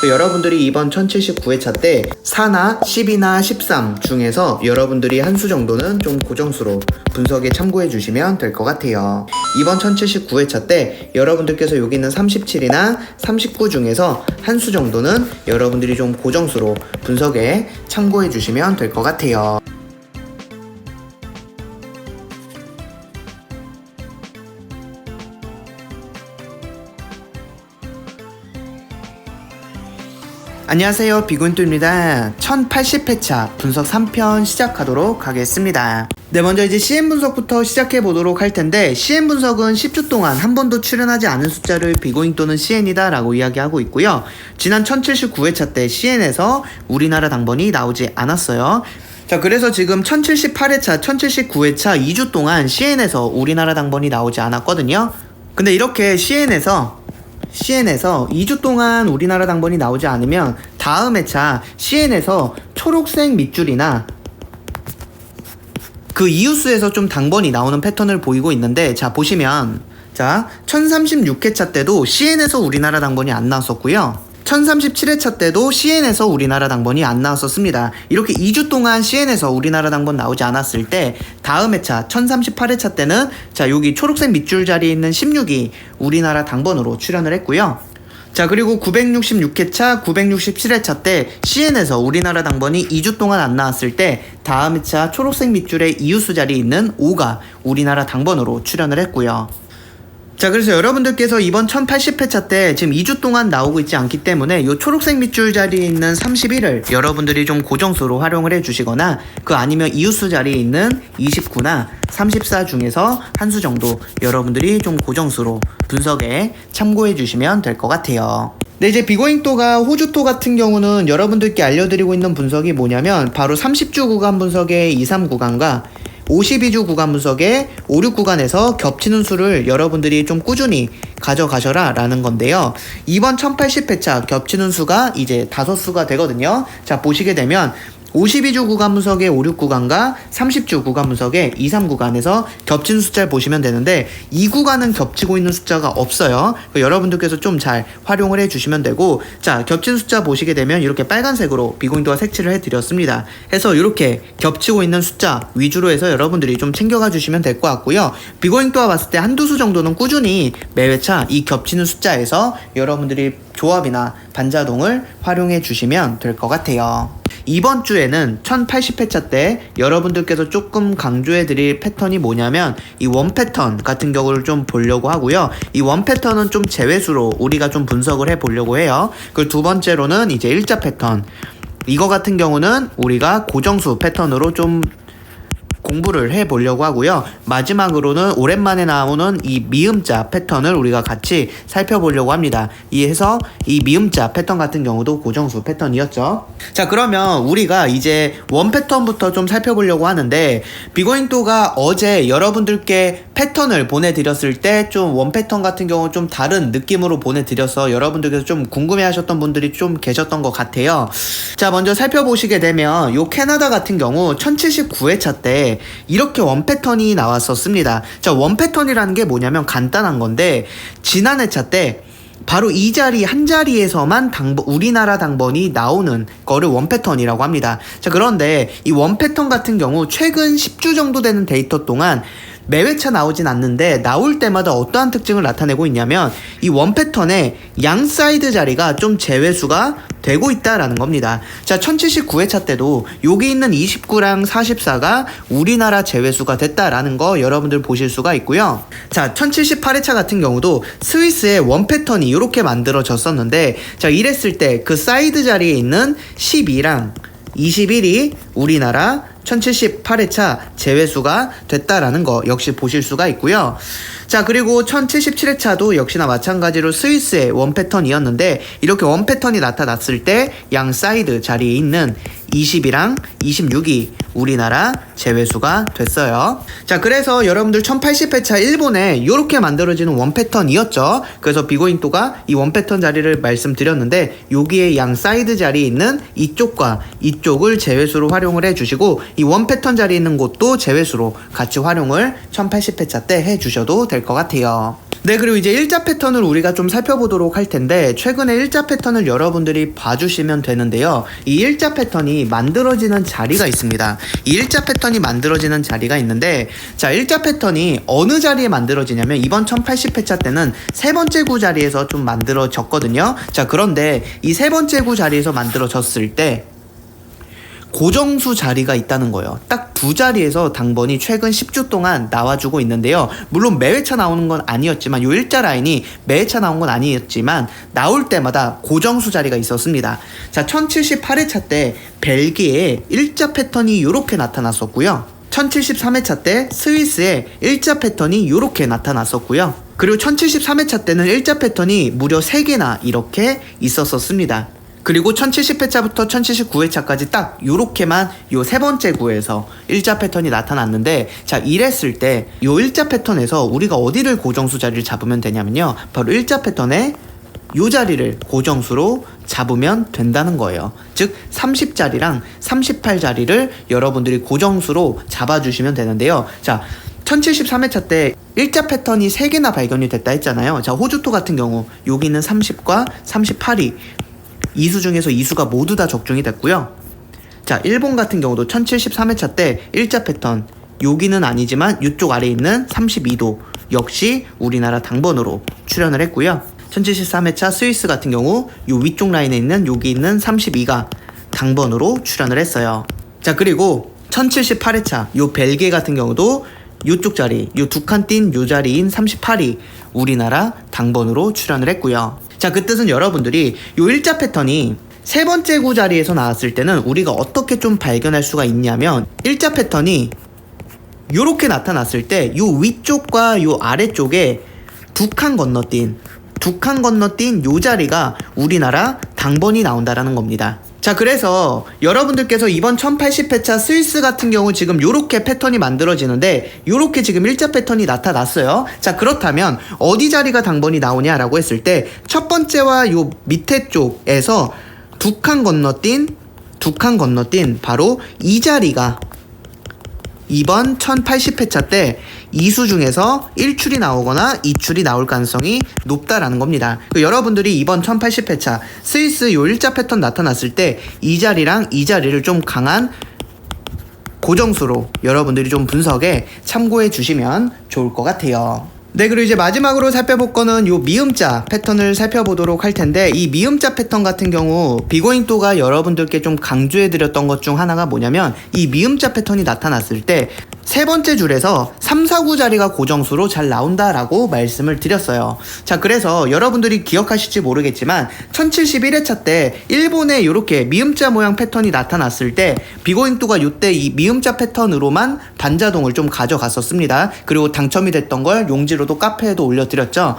여러분들이 이번 1079회차 때 4나 10이나 13 중에서 여러분들이 한 수 정도는 좀 고정수로 분석에 참고해 주시면 될 것 같아요. 이번 1079회차 때 여러분들께서 여기 있는 37이나 39 중에서 한 수 정도는 여러분들이 좀 고정수로 분석에 참고해 주시면 될 것 같아요. 안녕하세요, 비구인또입니다. 1080회차 분석 3편 시작하도록 하겠습니다. 네, 먼저 이제 CM 분석부터 시작해 보도록 할 텐데, CM 분석은 10주 동안 한 번도 출연하지 않은 숫자를 비고잉 또는 CN이다 라고 이야기하고 있고요. 지난 1079회차 때 CN에서 우리나라 당번이 나오지 않았어요. 자, 그래서 지금 1078회차, 1079회차 2주 동안 CN에서 우리나라 당번이 나오지 않았거든요. 근데 이렇게 CN에서 2주 동안 우리나라 당번이 나오지 않으면 다음 회차 CN에서 초록색 밑줄이나 그 이웃수에서 좀 당번이 나오는 패턴을 보이고 있는데, 자 보시면, 자 1036회차 때도 CN에서 우리나라 당번이 안 나왔었고요. 1037회차 때도 CN에서 우리나라 당번이 안 나왔었습니다. 이렇게 2주 동안 CN에서 우리나라 당번 나오지 않았을 때 다음 회차 1038회차 때는 자 여기 초록색 밑줄 자리에 있는 16이 우리나라 당번으로 출연을 했고요. 자, 그리고 966회차, 967회차 때 CN에서 우리나라 당번이 2주 동안 안 나왔을 때 다음 회차 초록색 밑줄의 이웃수 자리에 있는 5가 우리나라 당번으로 출연을 했고요. 자, 그래서 여러분들께서 이번 1080회차 때 지금 2주 동안 나오고 있지 않기 때문에 이 초록색 밑줄 자리에 있는 31을 여러분들이 좀 고정수로 활용을 해주시거나, 그 아니면 이웃수 자리에 있는 29나 34 중에서 한 수 정도 여러분들이 좀 고정수로 분석에 참고해 주시면 될 것 같아요. 네, 이제 비고잉또가 호주토 같은 경우는 여러분들께 알려드리고 있는 분석이 뭐냐면 바로 30주 구간 분석의 2, 3 구간과 52주 구간 분석의 5, 6 구간에서 겹치는 수를 여러분들이 좀 꾸준히 가져가셔라 라는 건데요. 이번 1080회차 겹치는 수가 이제 5수가 되거든요. 자, 보시게 되면 52주 구간 분석의 5, 6 구간과 30주 구간 분석의 2, 3 구간에서 겹치는 숫자를 보시면 되는데, 이 구간은 겹치고 있는 숫자가 없어요. 여러분들께서 좀 잘 활용을 해주시면 되고, 자 겹치는 숫자 보시게 되면 이렇게 빨간색으로 비고잉도가 색칠을 해드렸습니다. 해서 이렇게 겹치고 있는 숫자 위주로 해서 여러분들이 좀 챙겨가 주시면 될 것 같고요. 비고잉도가 봤을 때 한두 수 정도는 꾸준히 매회차 이 겹치는 숫자에서 여러분들이 조합이나 반자동을 활용해 주시면 될 것 같아요. 이번 주에는 1080회차 때 여러분들께서 조금 강조해 드릴 패턴이 뭐냐면 이 원 패턴 같은 경우를 좀 보려고 하고요. 이 원 패턴은 좀 제외수로 우리가 좀 분석을 해 보려고 해요. 그리고 두 번째로는 이제 일자 패턴, 이거 같은 경우는 우리가 고정수 패턴으로 좀 공부를 해보려고 하고요. 마지막으로는 오랜만에 나오는 이 미음자 패턴을 우리가 같이 살펴보려고 합니다. 이해서 이 미음자 패턴 같은 경우도 고정수 패턴이었죠. 자, 그러면 우리가 이제 원 패턴부터 좀 살펴보려고 하는데, 비고잉또가 어제 여러분들께 패턴을 보내드렸을 때 좀 원 패턴 같은 경우 좀 다른 느낌으로 보내드려서 여러분들께서 좀 궁금해하셨던 분들이 좀 계셨던 것 같아요. 자, 먼저 살펴보시게 되면 요 캐나다 같은 경우 1079회차 때 이렇게 원 패턴이 나왔었습니다. 자, 원 패턴이라는 게 뭐냐면 간단한 건데, 지난 회차 때 바로 이 자리 한 자리에서만 우리나라 당번이 나오는 거를 원 패턴이라고 합니다. 자, 그런데 이 원 패턴 같은 경우 최근 10주 정도 되는 데이터 동안 매회차 나오진 않는데, 나올 때마다 어떠한 특징을 나타내고 있냐면 이 원 패턴의 양 사이드 자리가 좀 제외수가 되고 있다라는 겁니다. 자, 1079회차 때도 여기 있는 29랑 44가 우리나라 제외수가 됐다라는 거 여러분들 보실 수가 있고요. 자, 1078회차 같은 경우도 스위스의 원 패턴이 이렇게 만들어졌었는데, 자 이랬을 때 그 사이드 자리에 있는 12랑 21이 우리나라 1078회차 제외수가 됐다라는 거 역시 보실 수가 있고요. 자, 그리고 1077회차도 역시나 마찬가지로 스위스의 원 패턴이었는데, 이렇게 원 패턴이 나타났을 때 양 사이드 자리에 있는 20이랑 26이 우리나라 제외수가 됐어요. 자, 그래서 여러분들 1080회차 일본에 이렇게 만들어지는 원 패턴이었죠. 그래서 비고잉또가 이 원 패턴 자리를 말씀드렸는데, 여기에 양 사이드 자리에 있는 이쪽과 이쪽을 제외수로 활용을 해주시고, 이 원 패턴 자리에 있는 곳도 제외수로 같이 활용을 1080회차 때 해주셔도 될 것 같아요. 네, 그리고 이제 일자 패턴을 우리가 좀 살펴보도록 할 텐데, 최근에 일자 패턴을 여러분들이 봐주시면 되는데요. 이 일자 패턴이 만들어지는 자리가 있습니다. 이 일자 패턴이 만들어지는 자리가 있는데, 자, 일자 패턴이 어느 자리에 만들어지냐면, 이번 1080회차 때는 세 번째 구 자리에서 좀 만들어졌거든요. 자, 그런데 이 세 번째 구 자리에서 만들어졌을 때, 고정수 자리가 있다는 거예요. 딱 두 자리에서 당번이 최근 10주 동안 나와주고 있는데요. 물론 매회차 나오는 건 아니었지만, 요 일자 라인이 매회차 나온 건 아니었지만 나올 때마다 고정수 자리가 있었습니다. 자, 1078회차 때 벨기에 일자 패턴이 이렇게 나타났었고요. 1073회차 때 스위스의 일자 패턴이 이렇게 나타났었고요. 그리고 1073회차 때는 일자 패턴이 무려 3개나 이렇게 있었습니다. 그리고 1070회차부터 1079회차까지 딱 요렇게만 요 세 번째 구에서 일자 패턴이 나타났는데, 자, 이랬을 때 요 일자 패턴에서 우리가 어디를 고정수 자리를 잡으면 되냐면요, 바로 일자 패턴의 요 자리를 고정수로 잡으면 된다는 거예요. 즉 30자리랑 38자리를 여러분들이 고정수로 잡아주시면 되는데요. 자, 1073회차 때 일자 패턴이 3개나 발견이 됐다 했잖아요. 자, 호주토 같은 경우 여기는 30과 38이 이수 중에서 이수가 모두 다 적중이 됐고요. 자, 일본 같은 경우도 1073회차 때 일자 패턴, 여기는 아니지만 이쪽 아래에 있는 32도 역시 우리나라 당번으로 출현을 했고요. 1073회차 스위스 같은 경우 요 위쪽 라인에 있는 여기 있는 32가 당번으로 출현을 했어요. 자, 그리고 1078회차 요 벨기에 같은 경우도 요쪽 자리, 요 두 칸 띈 요 자리인 38이 우리나라 당번으로 출현을 했고요. 자, 그 뜻은 여러분들이 요 일자 패턴이 세 번째 구 자리에서 나왔을 때는 우리가 어떻게 좀 발견할 수가 있냐면, 일자 패턴이 요렇게 나타났을 때 요 위쪽과 요 아래쪽에 두 칸 건너뛴 요 자리가 우리나라 당번이 나온다라는 겁니다. 자, 그래서 여러분들께서 이번 1080회차 스위스 같은 경우 지금 요렇게 패턴이 만들어지는데, 요렇게 지금 일자 패턴이 나타났어요. 자, 그렇다면 어디 자리가 당번이 나오냐라고 했을 때, 첫 번째와 요 밑에 쪽에서 두 칸 건너뛴 바로 이 자리가 이번 1080회차 때 이수 중에서 1출이 나오거나 2출이 나올 가능성이 높다라는 겁니다. 여러분들이 이번 1080회차 스위스 요 일자 패턴 나타났을 때 이 자리랑 이 자리를 좀 강한 고정수로 여러분들이 좀 분석에 참고해 주시면 좋을 것 같아요. 네, 그리고 이제 마지막으로 살펴볼 거는 요 미음자 패턴을 살펴보도록 할 텐데, 이 미음자 패턴 같은 경우 비고잉또가 여러분들께 좀 강조해 드렸던 것 중 하나가 뭐냐면, 이 미음자 패턴이 나타났을 때 세 번째 줄에서 3, 4, 9 자리가 고정수로 잘 나온다라고 말씀을 드렸어요. 자, 그래서 여러분들이 기억하실지 모르겠지만 1071회차 때 일본에 이렇게 미음자 모양 패턴이 나타났을 때 비고잉또가 요때 이 미음자 패턴으로만 반자동을 좀 가져갔었습니다. 그리고 당첨이 됐던 걸 용지로도 카페에도 올려드렸죠.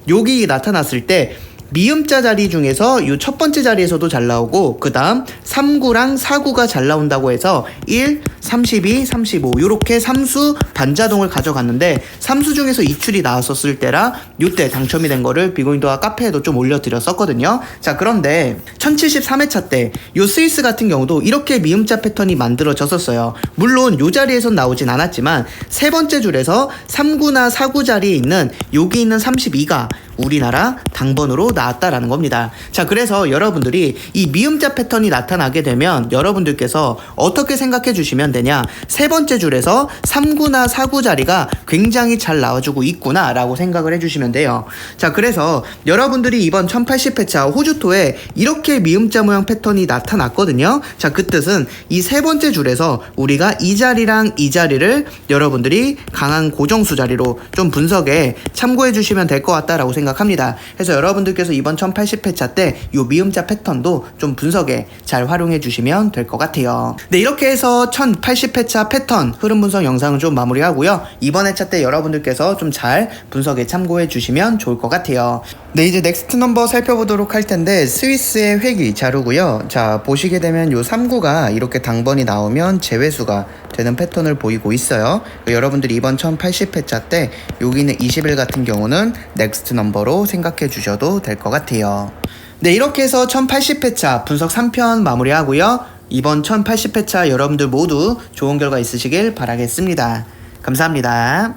여기 나타났을 때 미음자 자리 중에서 이 첫 번째 자리에서도 잘 나오고, 그 다음 3구랑 4구가 잘 나온다고 해서 1, 32, 35 요렇게 3수 반자동을 가져갔는데, 3수 중에서 2출이 나왔었을 때라 요때 당첨이 된 거를 비고잉도와 카페에도 좀 올려드렸었거든요. 자, 그런데 1073회차 때 요 스위스 같은 경우도 이렇게 미음자 패턴이 만들어졌었어요. 물론 요 자리에선 나오진 않았지만 세 번째 줄에서 3구나 4구 자리에 있는 여기 있는 32가 우리나라 당번으로 나왔다라는 겁니다. 자, 그래서 여러분들이 이 미음자 패턴이 나타나게 되면 여러분들께서 어떻게 생각해 주시면 되냐, 세 번째 줄에서 3구나 4구 자리가 굉장히 잘 나와주고 있구나 라고 생각을 해주시면 돼요. 자, 그래서 여러분들이 이번 1080회차 호주토에 이렇게 미음자 모양 패턴이 나타났거든요. 자, 그 뜻은 이 세 번째 줄에서 우리가 이 자리랑 이 자리를 여러분들이 강한 고정수 자리로 좀 분석에 참고해 주시면 될 것 같다라고 생각합니다. 그래서 여러분들께서 이번 1080회차 때 이 미음자 패턴도 좀 분석에 잘 활용해 주시면 될 것 같아요. 네, 이렇게 해서 1080회차 패턴 흐름 분석 영상은 좀 마무리하고요. 이번 회차 때 여러분들께서 좀 잘 분석에 참고해 주시면 좋을 것 같아요. 네, 이제 넥스트 넘버 살펴보도록 할 텐데, 스위스의 회귀 자루고요. 자, 보시게 되면 요 3구가 이렇게 당번이 나오면 제외수가 되는 패턴을 보이고 있어요. 여러분들이 이번 1080회차 때 여기 있는 20일 같은 경우는 넥스트 넘버로 생각해 주셔도 될 것 같아요. 네, 이렇게 해서 1080회차 분석 3편 마무리하고요. 이번 1080회차 여러분들 모두 좋은 결과 있으시길 바라겠습니다. 감사합니다.